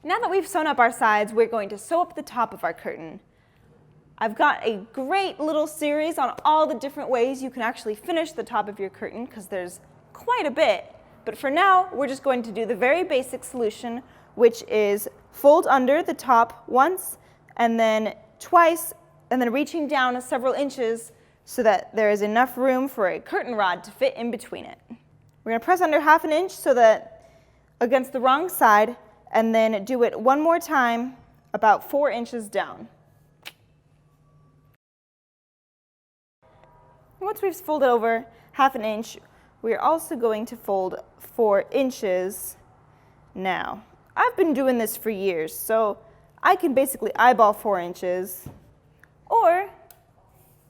Now that we've sewn up our sides, we're going to sew up the top of our curtain. I've got a great little series on all the different ways you can actually finish the top of your curtain because there's quite a bit. But for now, we're just going to do the very basic solution, which is fold under the top once and then twice, and then reaching down several inches so that there is enough room for a curtain rod to fit in between it. We're going to press under 1/2 inch so that against the wrong side, and then do it one more time about 4 inches down. Once we've folded over 1/2 inch, we're also going to fold 4 inches now. I've been doing this for years, so I can basically eyeball 4 inches, or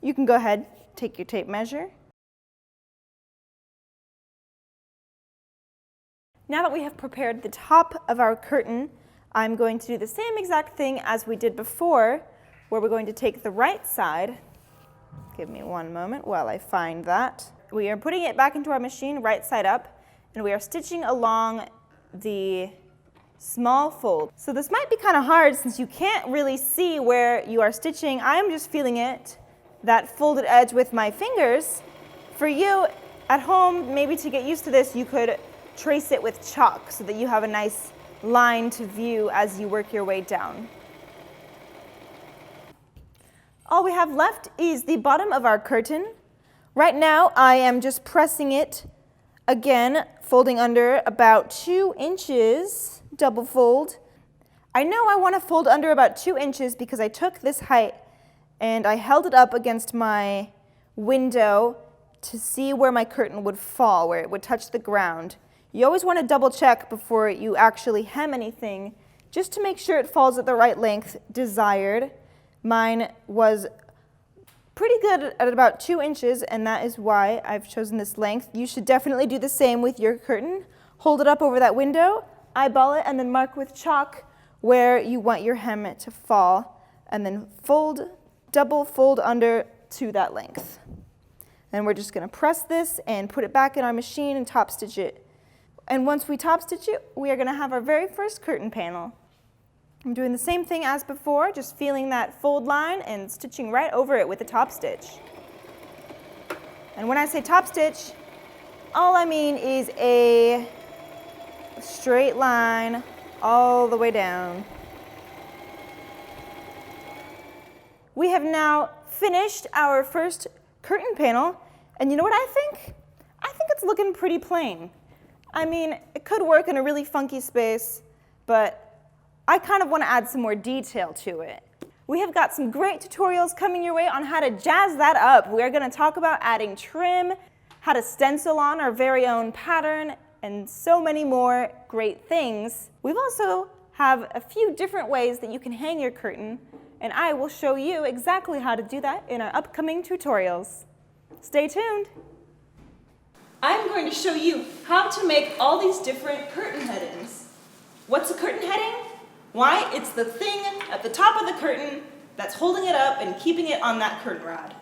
you can go ahead, take your tape measure. Now that we have prepared the top of our curtain, I'm going to do the same exact thing as we did before, where we're going to take the right side. Give me one moment while I find that. We are putting it back into our machine right side up, and we are stitching along the small fold. So this might be kind of hard since you can't really see where you are stitching. I am just feeling it, that folded edge with my fingers. For you at home, maybe to get used to this, you could trace it with chalk so that you have a nice line to view as you work your way down. All we have left is the bottom of our curtain. Right now, I am just pressing it again, folding under about 2 inches, double fold. I know I want to fold under about 2 inches because I took this height and I held it up against my window to see where my curtain would fall, where it would touch the ground. You always want to double check before you actually hem anything, just to make sure it falls at the right length desired. Mine was pretty good at about 2 inches, and that is why I've chosen this length. You should definitely do the same with your curtain. Hold it up over that window, eyeball it, and then mark with chalk where you want your hem to fall, and then fold, double fold under to that length. And we're just going to press this and put it back in our machine and top stitch it. And once we top stitch it, we are going to have our very first curtain panel. I'm doing the same thing as before, just feeling that fold line and stitching right over it with the top stitch. And when I say top stitch, all I mean is a straight line all the way down. We have now finished our first curtain panel, and you know what I think? I think it's looking pretty plain. I mean, it could work in a really funky space, but I kind of want to add some more detail to it. We have got some great tutorials coming your way on how to jazz that up. We are going to talk about adding trim, how to stencil on our very own pattern, and so many more great things. We've also have a few different ways that you can hang your curtain, and I will show you exactly how to do that in our upcoming tutorials. Stay tuned. I'm going to show you how to make all these different curtain headings. What's a curtain heading? Why, it's the thing at the top of the curtain that's holding it up and keeping it on that curtain rod.